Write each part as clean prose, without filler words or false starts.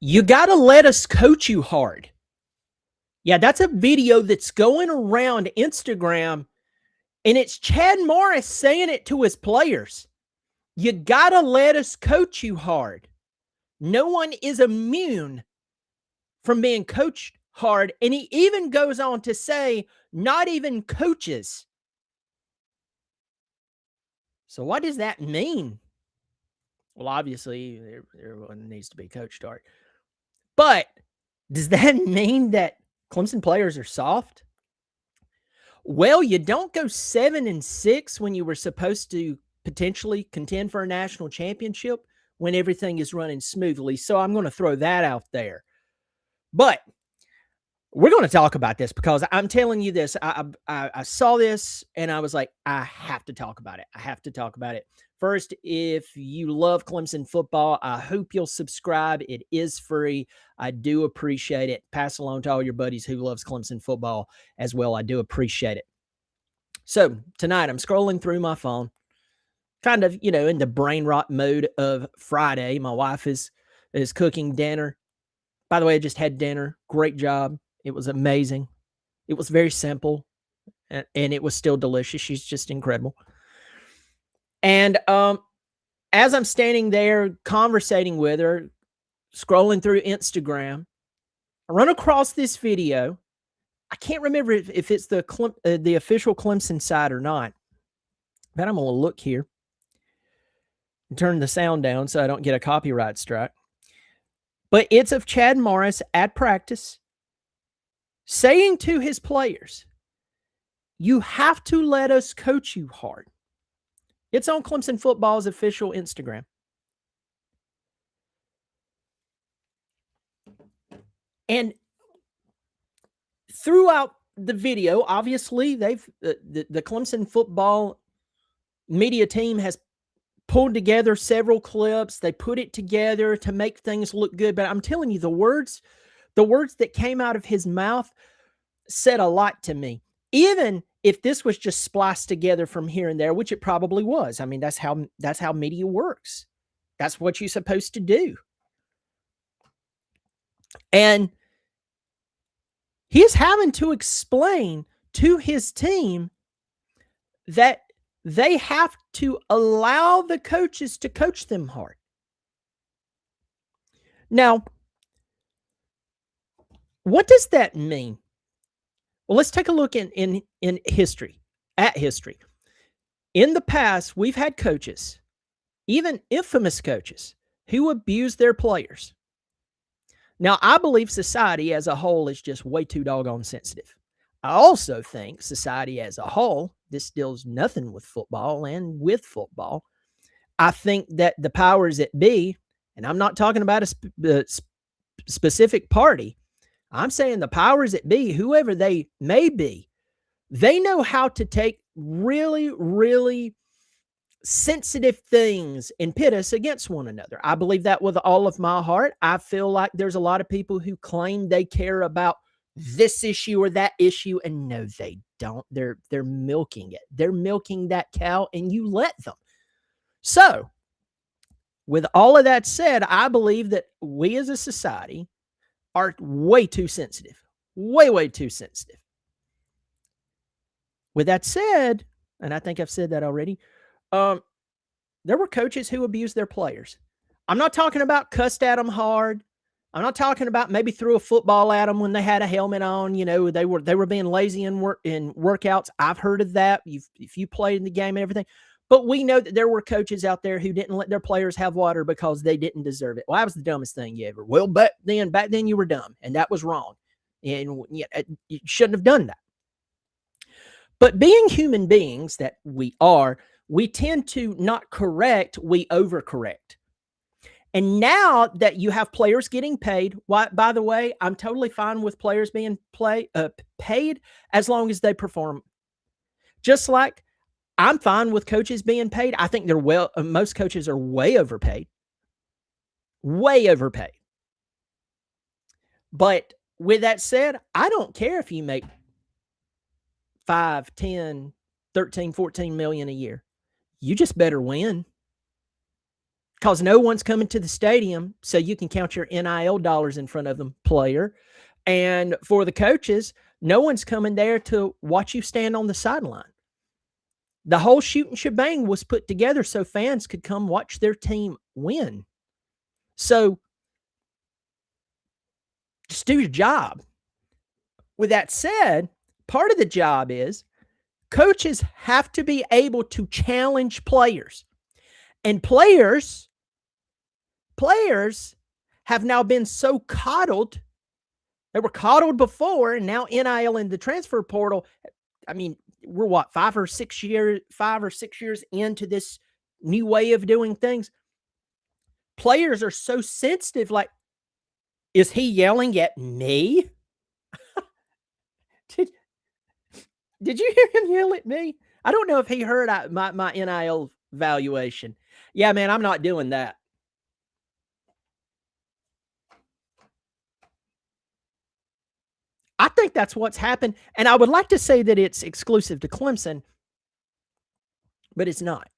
You got to let us coach you hard. Yeah, that's a video that's going around Instagram, and it's Chad Morris saying it to his players. You got to let us coach you hard. No one is immune from being coached hard. And he even goes on to say, not even coaches. So what does that mean? Well, obviously, everyone needs to be coached hard. But does that mean that Clemson players are soft? Well, you don't go 7-6 when you were supposed to potentially contend for a national championship when everything is running smoothly. So I'm going to throw that out there. But we're going to talk about this because I'm telling you this. I saw this and I was like, I have to talk about it. I have to talk about it. First, if you love Clemson football, I hope you'll subscribe. It is free. I do appreciate it. Pass along to all your buddies who loves Clemson football as well. I do appreciate it. So tonight I'm scrolling through my phone, kind of, in the brain rot mode of Friday. My wife is cooking dinner. By the way, I just had dinner. Great job. It was amazing. It was very simple, and it was still delicious. She's just incredible. And as I'm standing there conversating with her, scrolling through Instagram, I run across this video. I can't remember if it's the official Clemson site or not, but I'm going to look here and turn the sound down so I don't get a copyright strike. But it's of Chad Morris at practice saying to his players, you have to let us coach you hard. It's on Clemson football's official Instagram. And throughout the video, obviously, the Clemson football media team has pulled together several clips. They put it together to make things look good. But I'm telling you, the words that came out of his mouth said a lot to me. Even if this was just spliced together from here and there, which it probably was. I mean, that's how media works. That's what you're supposed to do. And he's having to explain to his team that they have to allow the coaches to coach them hard. Now, what does that mean? Well, let's take a look in history, at history. In the past, we've had coaches, even infamous coaches, who abuse their players. Now, I believe society as a whole is just way too doggone sensitive. I also think society as a whole distills nothing with football and with football. I think that the powers that be, and I'm not talking about a specific party, I'm saying the powers that be, whoever they may be, they know how to take really, really sensitive things and pit us against one another. I believe that with all of my heart. I feel like there's a lot of people who claim they care about this issue or that issue, and no, they don't. They're milking it. They're milking that cow, and you let them. So, with all of that said, I believe that we as a society are way too sensitive. Way too sensitive. With that said, and I think I've said that already, there were coaches who abused their players. I'm not talking about cussed at them hard. I'm not talking about maybe threw a football at them when they had a helmet on. They were being lazy in workouts. I've heard of that. If you played in the game and everything. But we know that there were coaches out there who didn't let their players have water because they didn't deserve it. Well, that was the dumbest thing you ever. Well, back then you were dumb, and that was wrong. And you shouldn't have done that. But being human beings that we are, we tend to not correct, we overcorrect. And now that you have players getting paid, by the way, I'm totally fine with players being paid as long as they perform. Just like I'm fine with coaches being paid. I think most coaches are way overpaid. Way overpaid. But with that said, I don't care if you make 5, 10, 13, 14 million a year. You just better win. because no one's coming to the stadium, so you can count your NIL dollars in front of them, player. And for the coaches, no one's coming there to watch you stand on the sideline. The whole shooting shebang was put together so fans could come watch their team win. So just do your job. With that said, part of the job is coaches have to be able to challenge players. And players have now been so coddled. They were coddled before, and now NIL and the transfer portal. I mean, we're what, 5 or 6 years into this new way of doing things. Players are so sensitive. Like, is he yelling at me? Did you hear him yell at me? I don't know if he heard my NIL valuation. Yeah, man, I'm not doing that. I think that's what's happened. And I would like to say that it's exclusive to Clemson, but it's not.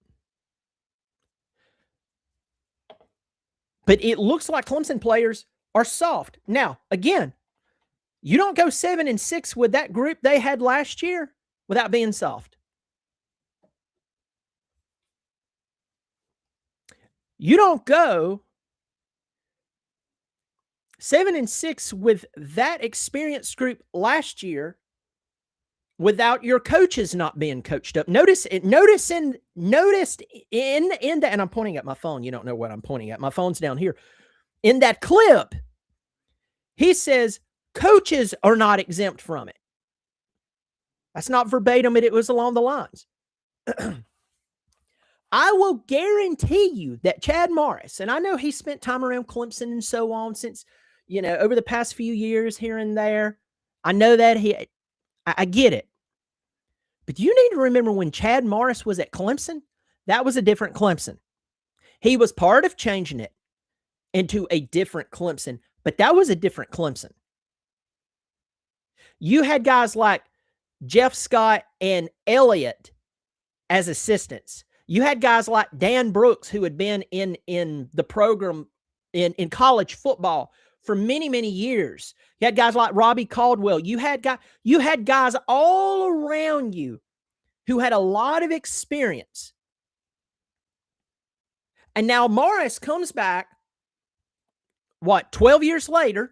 But it looks like Clemson players are soft. Now, again, you don't go 7-6 with that group they had last year without being soft. You don't go 7-6 with that experienced group last year without your coaches not being coached up. Notice in the, and I'm pointing at my phone. You don't know what I'm pointing at. My phone's down here. In that clip, he says coaches are not exempt from it. That's not verbatim, it was along the lines. I will guarantee you that Chad Morris, and I know he spent time around Clemson and so on since, over the past few years here and there. I know that I get it. But you need to remember when Chad Morris was at Clemson, that was a different Clemson. He was part of changing it into a different Clemson, but that was a different Clemson. You had guys like Jeff Scott and Elliott as assistants. You had guys like Dan Brooks, who had been in the program in college football for many, many years. You had guys like Robbie Caldwell. You had guys all around you who had a lot of experience. And now Morris comes back, 12 years later,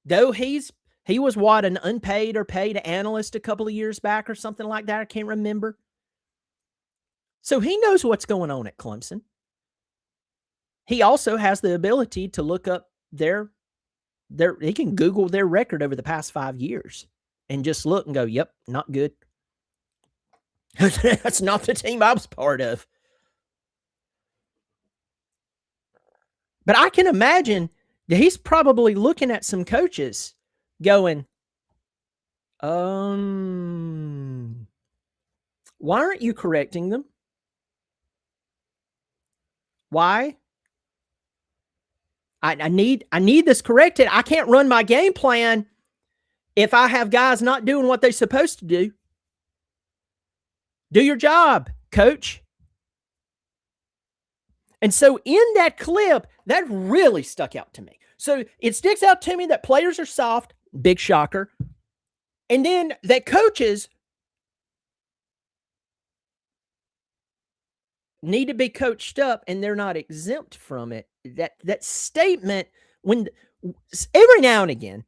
though he was an unpaid or paid analyst a couple of years back or something like that. I can't remember. So he knows what's going on at Clemson. He also has the ability to look up he can Google their record over the past 5 years and just look and go, yep, not good. That's not the team I was part of. But I can imagine that he's probably looking at some coaches going, why aren't you correcting them? Why? I need this corrected. I can't run my game plan if I have guys not doing what they're supposed to do. Do your job, coach. And so in that clip, that really stuck out to me. So it sticks out to me that players are soft, big shocker. And then that coaches need to be coached up and they're not exempt from it. That statement, when every now and again,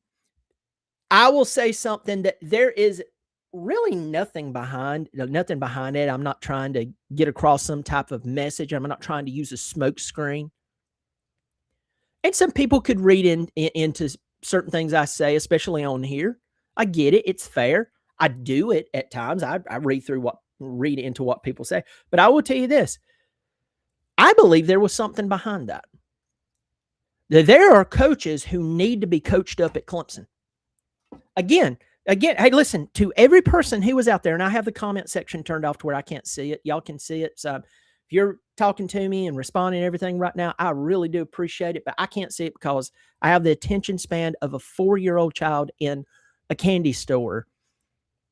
I will say something that there is really nothing behind it. I'm not trying to get across some type of message. I'm not trying to use a smoke screen. And some people could read into certain things I say, especially on here. I get it. It's fair. I do it at times. I read into what people say. But I will tell you this. I believe there was something behind that. There are coaches who need to be coached up at Clemson. Again, hey, listen, to every person who was out there, and I have the comment section turned off to where I can't see it. Y'all can see it. So if you're talking to me and responding to everything right now, I really do appreciate it, but I can't see it because I have the attention span of a 4-year-old child in a candy store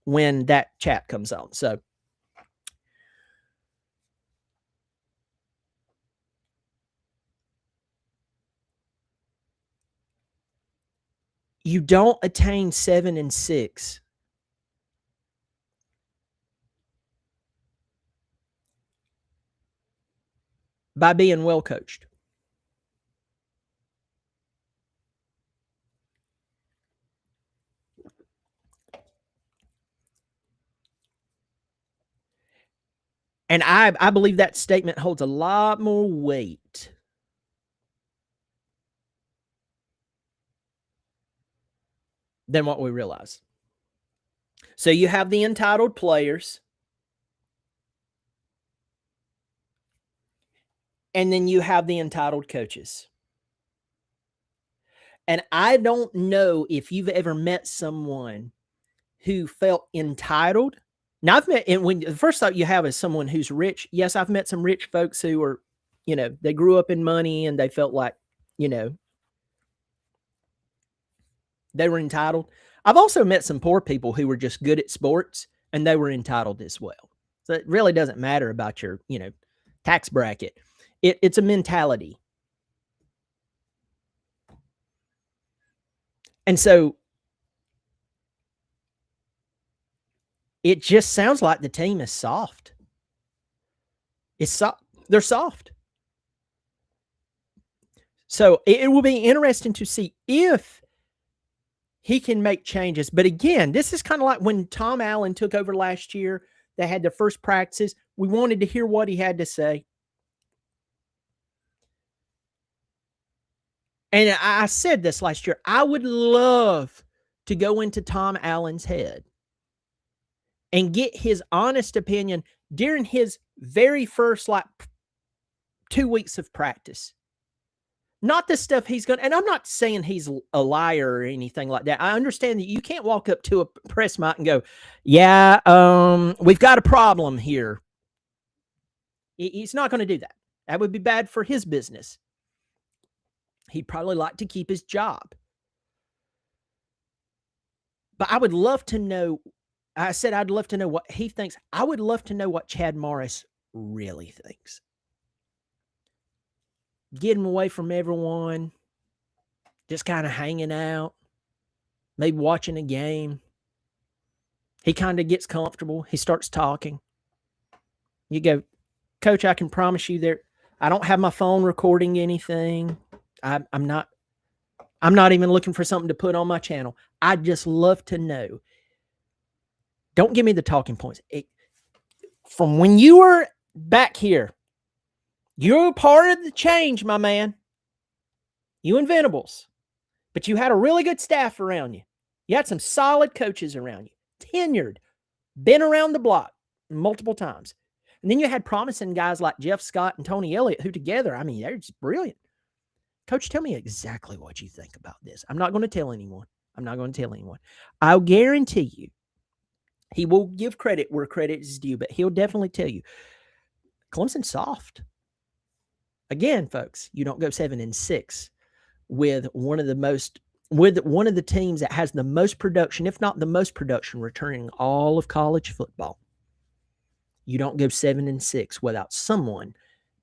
when that chat comes on. So You don't attain 7-6 by being well coached. And I believe that statement holds a lot more weight than what we realize. So you have the entitled players, and then you have the entitled coaches. And I don't know if you've ever met someone who felt entitled. Now, I've met, and when the first thought you have is someone who's rich. Yes, I've met some rich folks who are, they grew up in money and they felt like, you know, they were entitled. I've also met some poor people who were just good at sports and they were entitled as well. So it really doesn't matter about your, tax bracket. It's a mentality. And so it just sounds like the team is soft. They're soft. So it will be interesting to see if he can make changes. But again, this is kind of like when Tom Allen took over last year. They had their first practices. We wanted to hear what he had to say. And I said this last year. I would love to go into Tom Allen's head and get his honest opinion during his very first 2 weeks of practice. Not the stuff he's going to, and I'm not saying he's a liar or anything like that. I understand that you can't walk up to a press mic and go, yeah, we've got a problem here. He's not going to do that. That would be bad for his business. He'd probably like to keep his job. But I would love to know, I said I'd love to know what he thinks. I would love to know what Chad Morris really thinks. Get him away from everyone, just kind of hanging out, maybe watching a game. He kind of gets comfortable. He starts talking. You go, Coach, I can promise you there, I don't have my phone recording anything. I'm not even looking for something to put on my channel. I'd just love to know. Don't give me the talking points. From when you were back here, you're part of the change, my man. You and Venables. But you had a really good staff around you. You had some solid coaches around you. Tenured. Been around the block multiple times. And then you had promising guys like Jeff Scott and Tony Elliott, who together, I mean, they're just brilliant. Coach, tell me exactly what you think about this. I'm not going to tell anyone. I'll guarantee you he will give credit where credit is due, but he'll definitely tell you Clemson's soft. Again, folks, you don't go 7-6 with one of the teams that has the most production, if not the most production, returning all of college football. You don't go 7-6 without someone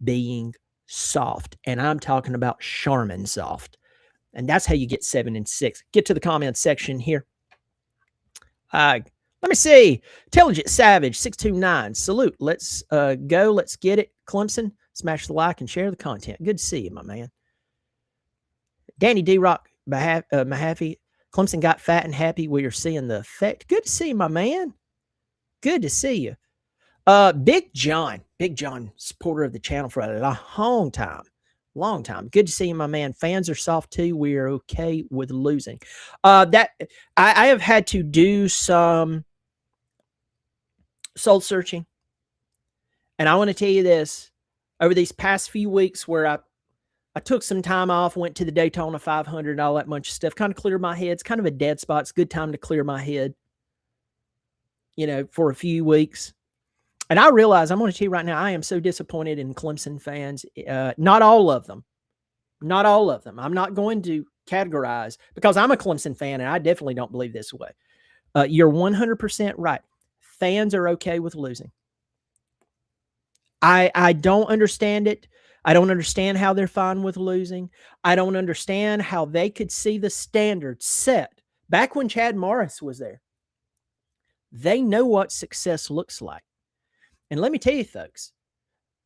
being soft. And I'm talking about Charmin soft. And that's how you get 7-6. Get to the comment section here. Let me see. Intelligent Savage 629. Salute. Let's go. Let's get it. Clemson. Smash the like and share the content. Good to see you, my man. Danny D-Rock Mahaffey. Clemson got fat and happy. We are seeing the effect. Good to see you, my man. Good to see you. Big John, supporter of the channel for a long time. Good to see you, my man. Fans are soft too. We are okay with losing. That I have had to do some soul searching. And I want to tell you this, over these past few weeks where I took some time off, went to the Daytona 500, all that bunch of stuff, kind of cleared my head. It's kind of a dead spot. It's a good time to clear my head, for a few weeks. And I realize, I'm going to tell you right now, I am so disappointed in Clemson fans. Not all of them. I'm not going to categorize, because I'm a Clemson fan and I definitely don't believe this way. You're 100% right. Fans are okay with losing. I don't understand it. I don't understand how they're fine with losing. I don't understand how they could see the standard set back when Chad Morris was there. They know what success looks like. And let me tell you, folks,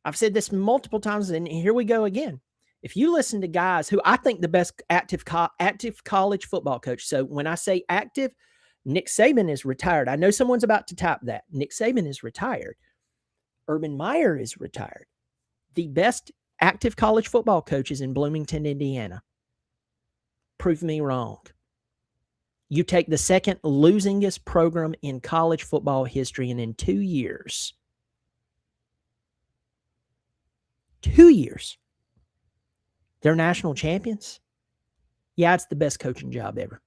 I've said this multiple times, and here we go again. If you listen to guys who I think the best active college football coach, so when I say active, Nick Saban is retired. I know someone's about to type that. Nick Saban is retired. Urban Meyer is retired. The best active college football coaches in Bloomington, Indiana. Prove me wrong. You take the second losingest program in college football history, and in 2 years, they're national champions. Yeah, it's the best coaching job ever.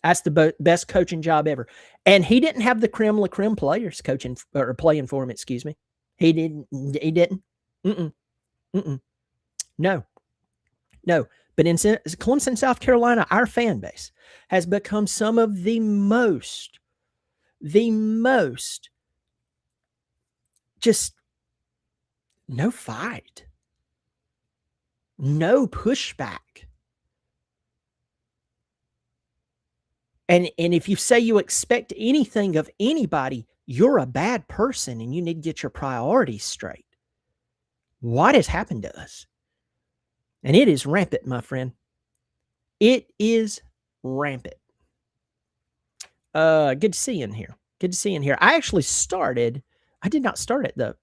That's the best coaching job ever. And he didn't have the creme la creme players coaching or playing for him, excuse me. He didn't. Mm-mm. No. But in Clemson, South Carolina, our fan base has become some of the most just no fight, no pushback. And if you say you expect anything of anybody, you're a bad person and you need to get your priorities straight. What has happened to us? And it is rampant, my friend. It is rampant. Good to see you in here. I did not start at the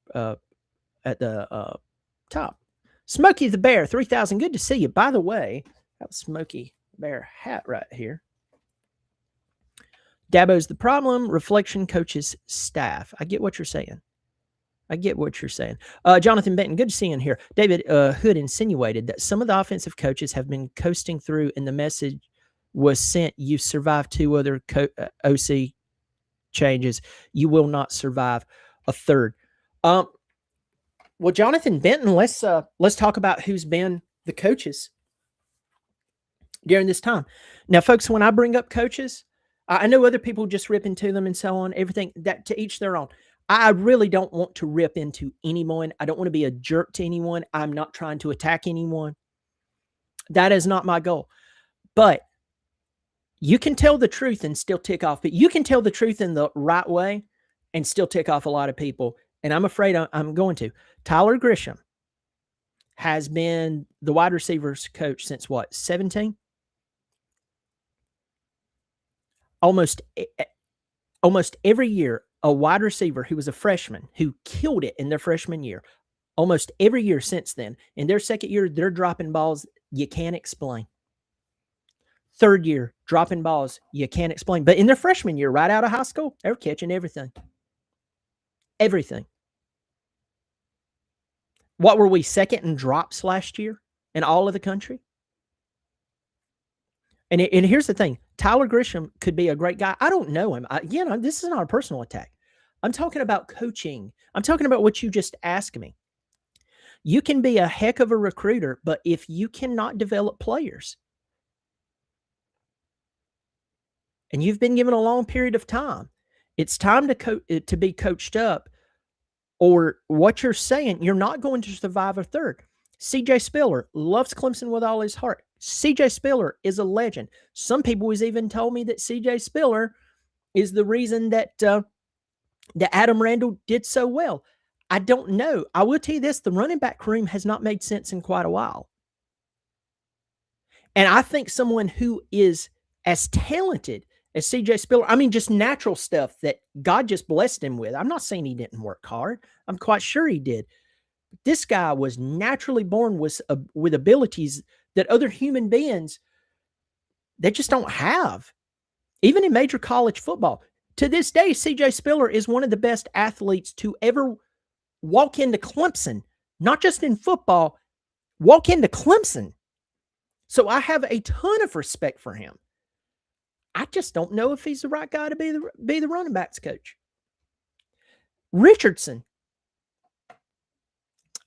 top. Smokey the Bear, 3,000. Good to see you. By the way, that was Smokey Bear hat right here. Dabo's the problem. Reflection coaches staff. I get what you're saying. Jonathan Benton, good to see you in here. David Hood insinuated that some of the offensive coaches have been coasting through and the message was sent, you survived 2 other OC changes. You will not survive a third. Well, Jonathan Benton, let's talk about who's been the coaches during this time. Now, folks, when I bring up coaches, I know other people just rip into them and so on, everything, that to each their own. I really don't want to rip into anyone. I don't want to be a jerk to anyone. I'm not trying to attack anyone. That is not my goal. But you can tell the truth and still tick off. But you can tell the truth in the right way and still tick off a lot of people. And I'm afraid I'm going to. Tyler Grisham has been the wide receivers coach since what, 17? Almost every year, a wide receiver who was a freshman who killed it in their freshman year, almost every year since then, in their second year, they're dropping balls you can't explain. Third year, dropping balls you can't explain. But in their freshman year, right out of high school, they're catching everything. Everything. What were we, second in drops last year in all of the country? And here's the thing. Tyler Grisham could be a great guy. I don't know him. This is not a personal attack. I'm talking about coaching. I'm talking about what you just asked me. You can be a heck of a recruiter, but if you cannot develop players, and you've been given a long period of time, it's time to be coached up, or what you're saying, you're not going to survive a third. CJ Spiller loves Clemson with all his heart. CJ Spiller is a legend. Some people has even told me that CJ Spiller is the reason that Adam Randall did so well. I don't know. I will tell you this, the running back room has not made sense in quite a while. And I think someone who is as talented as CJ Spiller, I mean, just natural stuff that God just blessed him with. I'm not saying he didn't work hard. I'm quite sure he did. This guy was naturally born with abilities that other human beings, they just don't have. Even in major college football. To this day, CJ Spiller is one of the best athletes to ever walk into Clemson. Not just in football, walk into Clemson. So I have a ton of respect for him. I just don't know if he's the right guy to be the running backs coach. Richardson.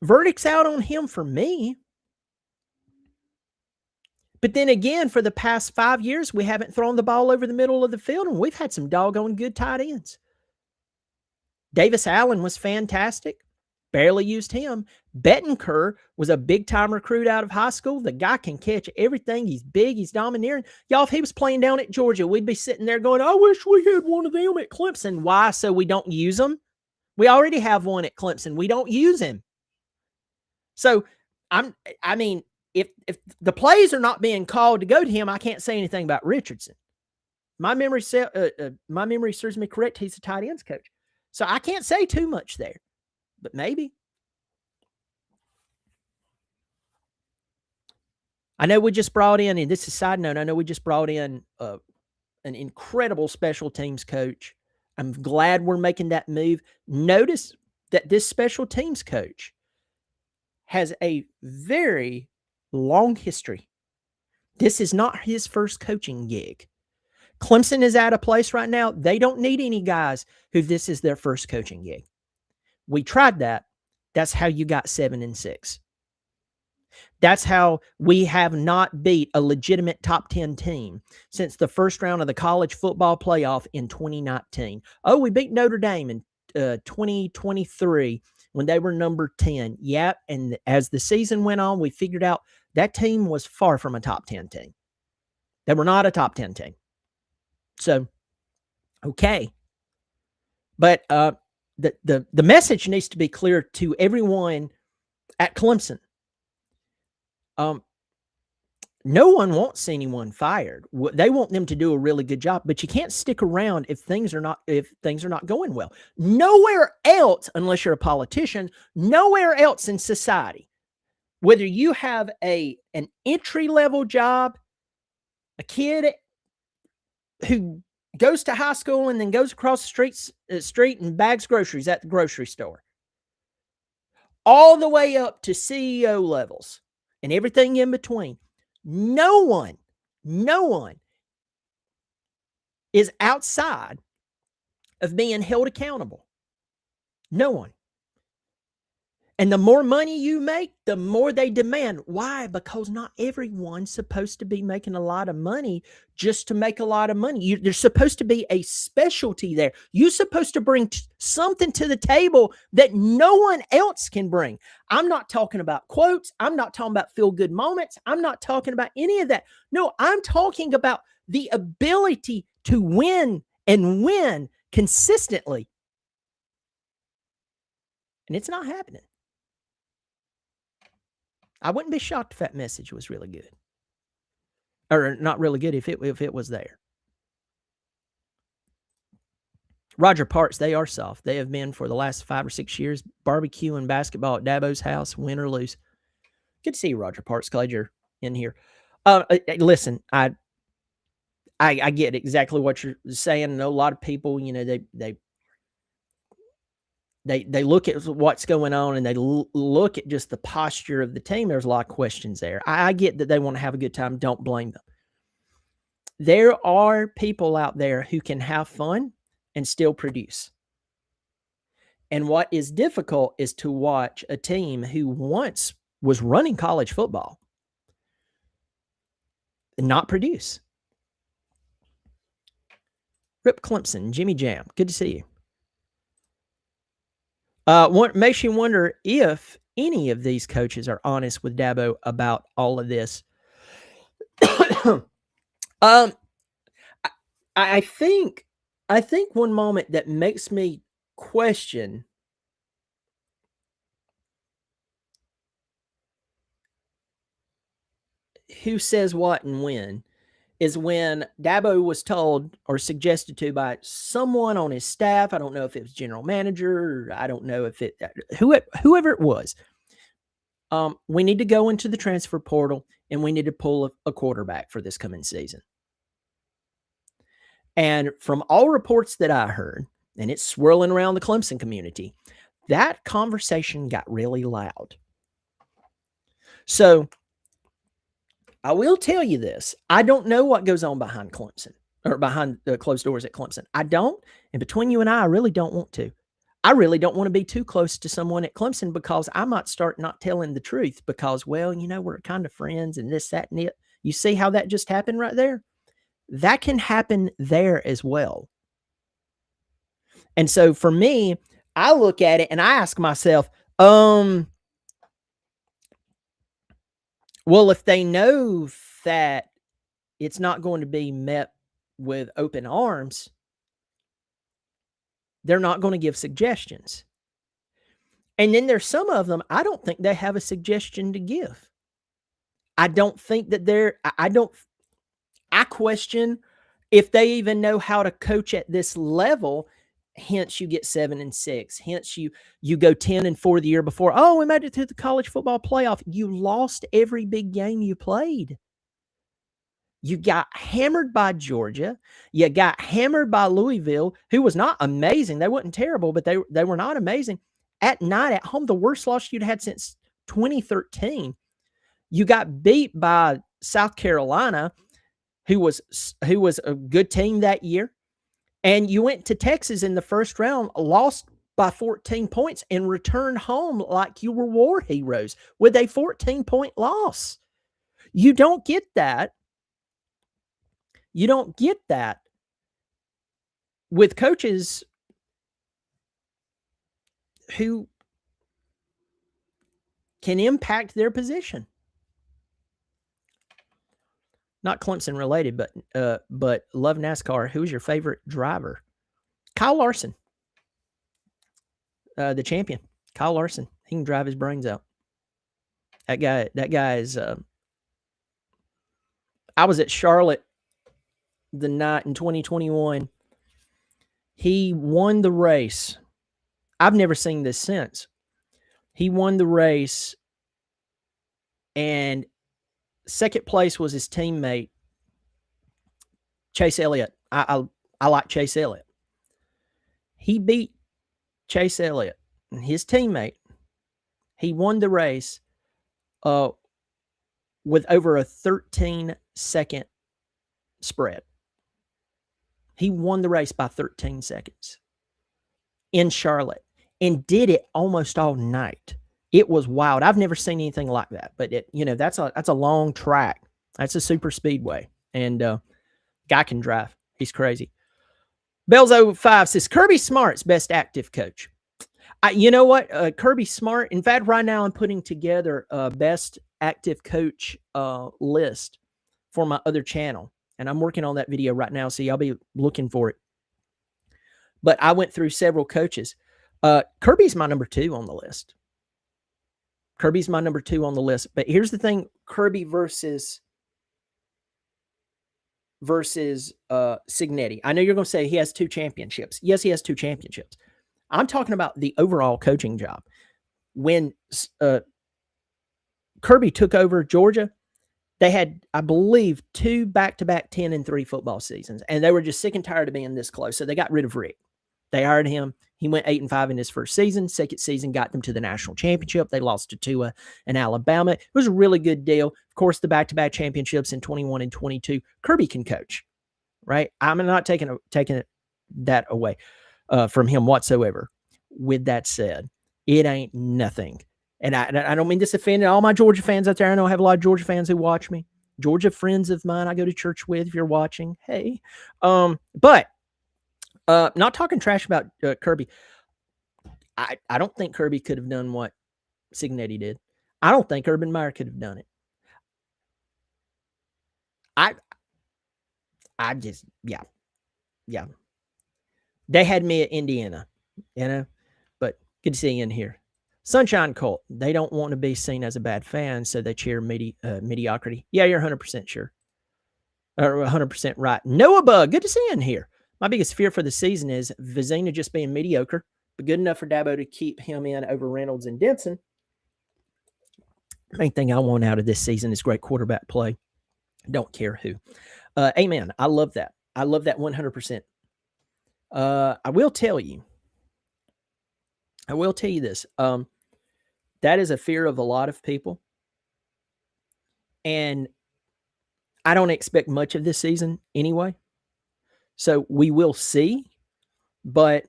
Verdict's out on him for me. But then again, for the past 5 years, we haven't thrown the ball over the middle of the field, and we've had some doggone good tight ends. Davis Allen was fantastic. Barely used him. Bettenker was a big-time recruit out of high school. The guy can catch everything. He's big. He's domineering. Y'all, if he was playing down at Georgia, we'd be sitting there going, I wish we had one of them at Clemson. Why? So we don't use them? We already have one at Clemson. We don't use him. So, I mean, if the plays are not being called to go to him, I can't say anything about Richardson. My memory serves me correct. He's a tight ends coach. So I can't say too much there, but maybe. I know we just brought in, and this is a side note, I know we just brought in an incredible special teams coach. I'm glad we're making that move. Notice that this special teams coach has a very long history. This is not his first coaching gig. Clemson is at a place right now, they don't need any guys who this is their first coaching gig. We tried that. That's how you got 7-6. That's how we have not beat a legitimate top 10 team since the first round of the college football playoff in 2019. Oh, we beat Notre Dame in 2023 when they were number 10. Yeah, and as the season went on, we figured out that team was far from a top 10 team. They were not a top 10 team. So, okay. But the message needs to be clear to everyone at Clemson. No one wants anyone fired. They want them to do a really good job, but you can't stick around if things are not going well. Nowhere else, unless you're a politician, nowhere else in society, whether you have an entry-level job, a kid who goes to high school and then goes across the street and bags groceries at the grocery store, all the way up to CEO levels and everything in between, no one is outside of being held accountable. No one. And the more money you make, the more they demand. Why? Because not everyone's supposed to be making a lot of money just to make a lot of money. There's supposed to be a specialty there. You're supposed to bring something to the table that no one else can bring. I'm not talking about quotes. I'm not talking about feel-good moments. I'm not talking about any of that. No, I'm talking about the ability to win and win consistently. And it's not happening. I wouldn't be shocked if that message was really good. Or not really good if it was there. Roger Parks, they are soft. They have been for the last 5 or 6 years barbecuing basketball at Dabo's house, win or lose. Good to see you, Roger Parks. Glad you're in here. Listen, I get exactly what you're saying. I know a lot of people, they look at what's going on and they look at just the posture of the team. There's a lot of questions there. I get that they want to have a good time. Don't blame them. There are people out there who can have fun and still produce. And what is difficult is to watch a team who once was running college football and not produce. Rip Clemson, Jimmy Jam, good to see you. Makes you wonder if any of these coaches are honest with Dabo about all of this. I think one moment that makes me question who says what and when is when Dabo was told or suggested to by someone on his staff. I don't know if it was general manager. I don't know if whoever it was. We need to go into the transfer portal and we need to pull a quarterback for this coming season. And from all reports that I heard, and it's swirling around the Clemson community, that conversation got really loud. So I will tell you this. I don't know what goes on behind Clemson or behind the closed doors at Clemson. I don't. And between you and I really don't want to. I really don't want to be too close to someone at Clemson because I might start not telling the truth because, well, we're kind of friends and this, that, and it. You see how that just happened right there? That can happen there as well. And so for me, I look at it and I ask myself, Um, well, if they know that it's not going to be met with open arms, they're not going to give suggestions. And then there's some of them, I don't think they have a suggestion to give. I don't think that I question if they even know how to coach at this level. Hence, you get 7-6. Hence, you go 10-4 the year before. Oh, we made it to the college football playoff. You lost every big game you played. You got hammered by Georgia. You got hammered by Louisville, who was not amazing. They weren't terrible, but they were not amazing. At night, at home, the worst loss you'd had since 2013. You got beat by South Carolina, who was a good team that year. And you went to Texas in the first round, lost by 14 points, and returned home like you were war heroes with a 14-point loss. You don't get that. You don't get that with coaches who can impact their position. Not Clemson related, but love NASCAR. Who's your favorite driver? Kyle Larson, the champion. Kyle Larson. He can drive his brains out. That guy is. I was at Charlotte the night in 2021. He won the race. I've never seen this since. He won the race, and second place was his teammate, Chase Elliott. I like Chase Elliott. He beat Chase Elliott and his teammate. He won the race with over a 13-second spread. He won the race by 13 seconds in Charlotte and did it almost all night. It was wild. I've never seen anything like that. But that's a long track. That's a super speedway, and guy can drive. He's crazy. Bells05 says Kirby Smart's best active coach. You know what? Kirby Smart. In fact, right now I'm putting together a best active coach list for my other channel, and I'm working on that video right now, so y'all be looking for it. But I went through several coaches. Kirby's my number 2 on the list. Kirby's my number 2 on the list. But here's the thing: Kirby versus Cignetti. I know you're going to say he has 2 championships. Yes, he has 2 championships. I'm talking about the overall coaching job. When Kirby took over Georgia, they had, I believe, 2 back-to-back 10-3 football seasons, and they were just sick and tired of being this close, so they got rid of Rick. They hired him. He went 8-5 in his first season. Second season got them to the national championship. They lost to Tua and Alabama. It was a really good deal. Of course, the back-to-back championships in 21 and 22. Kirby can coach, right? I'm not taking that away from him whatsoever. With that said, it ain't nothing. And I don't mean this offending all my Georgia fans out there. I know I have a lot of Georgia fans who watch me. Georgia friends of mine I go to church with, if you're watching. Hey. But not talking trash about Kirby. I don't think Kirby could have done what Cignetti did. I don't think Urban Meyer could have done it. I just, yeah. They had me at Indiana, but good to see you in here. Sunshine Cult, they don't want to be seen as a bad fan, so they cheer mediocrity. Yeah, you're 100% sure. Or 100% right. Noah Bug, good to see you in here. My biggest fear for the season is Vizina just being mediocre, but good enough for Dabo to keep him in over Reynolds and Denson. Main thing I want out of this season is great quarterback play. Don't care who. Amen. I love that. I love that 100%. I will tell you this. That is a fear of a lot of people. And I don't expect much of this season anyway. So we will see. But,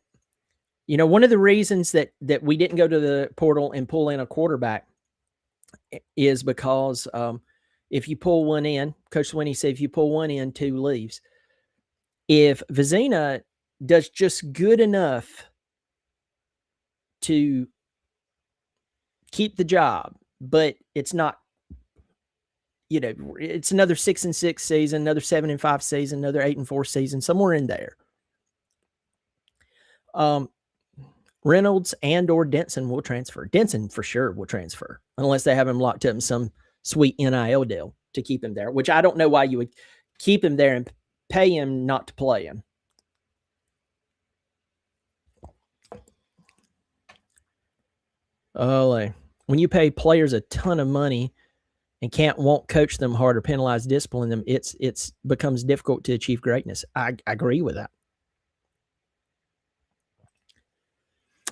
one of the reasons that we didn't go to the portal and pull in a quarterback is because if you pull one in, Coach Swinney said if you pull one in, 2 leaves. If Vizina does just good enough to keep the job, but it's not, it's another 6-6 season, another 7-5 season, another 8-4 season, somewhere in there. Reynolds and or Denson will transfer. Denson for sure will transfer unless they have him locked up in some sweet NIL deal to keep him there, which I don't know why you would keep him there and pay him not to play him. Oh, when you pay players a ton of money and won't coach them hard or penalize, discipline them, it's becomes difficult to achieve greatness. I agree with that.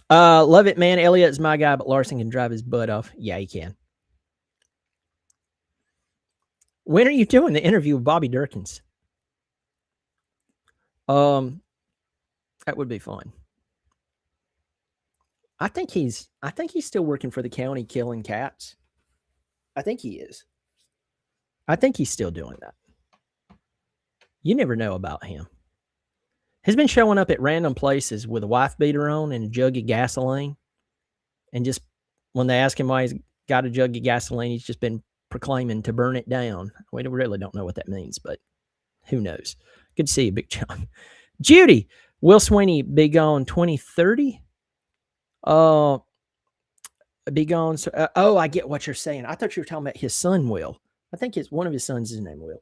Love it, man. Elliott is my guy, but Larson can drive his butt off. Yeah, he can. When are you doing the interview with Bobby Durkins? That would be fun. I think he's still working for the county killing cats. I think he is. I think he's still doing that. You never know about him. He's been showing up at random places with a wife beater on and a jug of gasoline. And just when they ask him why he's got a jug of gasoline, he's just been proclaiming to burn it down. We really don't know what that means, but who knows? Good to see you, Big John. Judy, Will Sweeney be gone 2030? Be gone. Oh, I get what you're saying. I thought you were talking about his son, Will. I think one of his sons is named Will.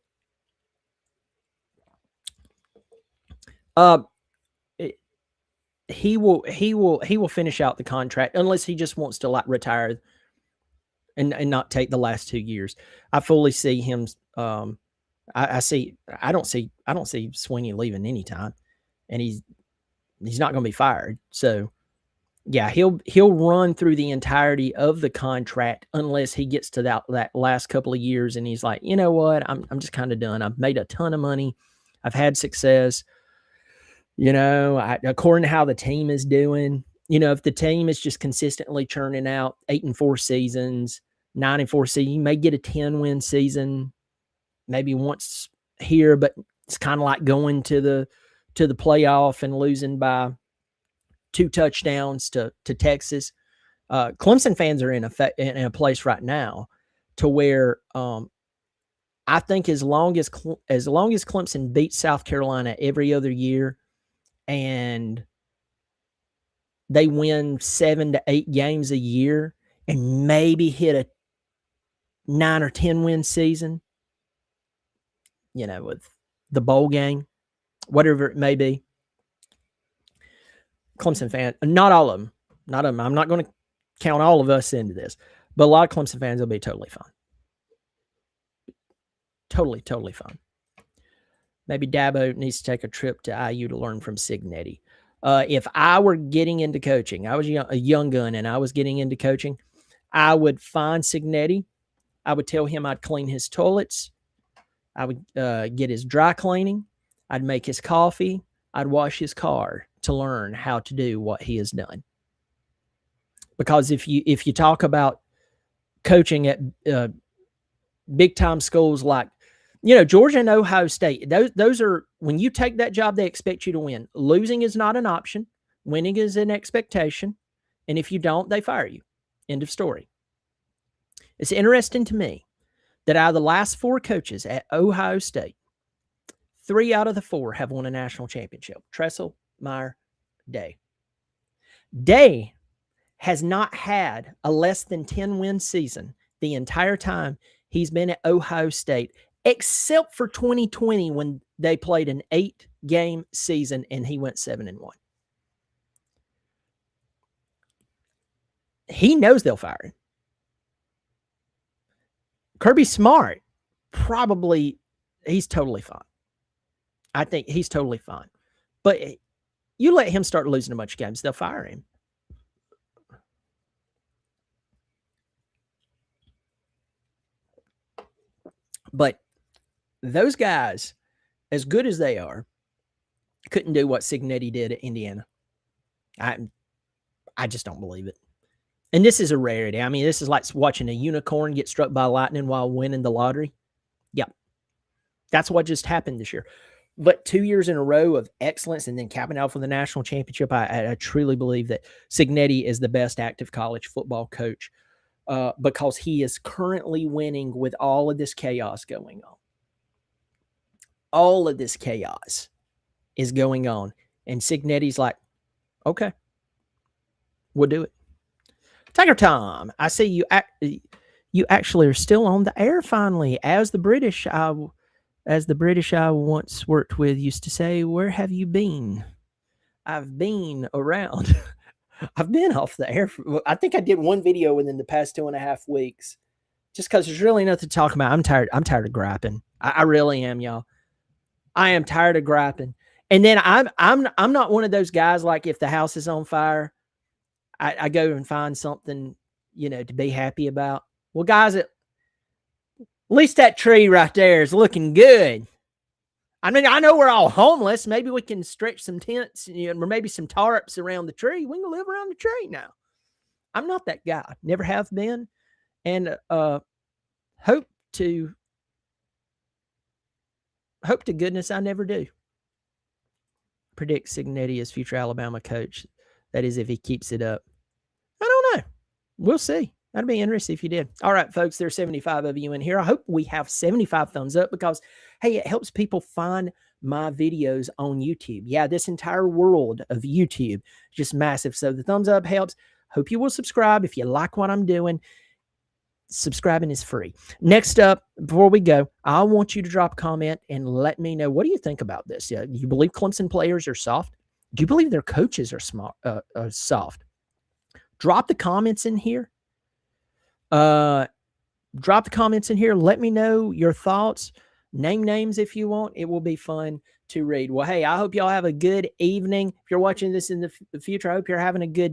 He will finish out the contract unless he just wants to like retire and not take the last 2 years. I fully see him. I don't see Sweeney leaving anytime, and he's not going to be fired. So yeah, he'll run through the entirety of the contract unless he gets to that last couple of years and he's like, you know what, I'm just kind of done. I've made a ton of money. I've had success. According to how the team is doing, if the team is just consistently churning out 8-4 seasons, 9-4 season, you may get a 10-win season, maybe once here, but it's kind of like going to the playoff and losing by 2 touchdowns to Texas. Clemson fans are in a place right now to where I think as long as Clemson beats South Carolina every other year and they win 7 to 8 games a year and maybe hit a 9 or 10 win season, with the bowl game, whatever it may be. Clemson fan, not all of them. I'm not going to count all of us into this, but a lot of Clemson fans will be totally fine. Totally fine. Maybe Dabo needs to take a trip to IU to learn from Signetti. If I were getting into coaching, I was a young gun and I was getting into coaching, I would find Signetti. I would tell him I'd clean his toilets. I would get his dry cleaning. I'd make his coffee. I'd wash his car to learn how to do what he has done. Because if you talk about coaching at big time schools like Georgia and Ohio State, those are, when you take that job, they expect you to win. Losing is not an option. Winning is an expectation. And if you don't, they fire you. End of story. It's interesting to me that out of the last 4 coaches at Ohio State, 3 out of the 4 have won a national championship. Tressel, Meyer, Day. Day has not had a less than 10-win season the entire time he's been at Ohio State, except for 2020 when they played an 8-game season and he went 7-1. He knows they'll fire him. Kirby Smart, probably, he's totally fine. I think he's totally fine. But you let him start losing a bunch of games, they'll fire him. But those guys, as good as they are, couldn't do what Signetti did at Indiana. I just don't believe it. And this is a rarity. I mean, this is like watching a unicorn get struck by lightning while winning the lottery. Yep. That's what just happened this year. But 2 years in a row of excellence and then capping out for the national championship, I truly believe that Signetti is the best active college football coach because he is currently winning with all of this chaos going on. All of this chaos is going on. And Cignetti's like, okay, we'll do it. Tiger Tom, I see you actually are still on the air finally. As the British I once worked with used to say, where have you been? I've been around. I've been off the air. I think I did one video within the past 2.5 weeks, just because there's really nothing to talk about. I'm tired of griping. I really am, y'all. I am tired of griping. And then I'm not one of those guys like if the house is on fire, I go and find something, to be happy about. Well, guys, at least that tree right there is looking good. I mean, I know we're all homeless. Maybe we can stretch some tents, or maybe some tarps around the tree. We can live around the tree now. I'm not that guy. Never have been. And hope to goodness I never do. Predict Cignetti as future Alabama coach. That is if he keeps it up. I don't know. We'll see. That'd be interesting if you did. All right, folks, there's 75 of you in here. I hope we have 75 thumbs up because, hey, it helps people find my videos on YouTube. Yeah, this entire world of YouTube is just massive. So the thumbs up helps. Hope you will subscribe if you like what I'm doing. Subscribing is free. Next up, before we go, I want you to drop a comment and let me know, what do you think about this? Yeah, you believe Clemson players are soft? Do you believe their coaches are soft? Drop the comments in here. Drop the comments in here. Let me know your thoughts. Name names if you want. It will be fun to read. Well, hey, I hope y'all have a good evening. If you're watching this in the future, I hope you're having a good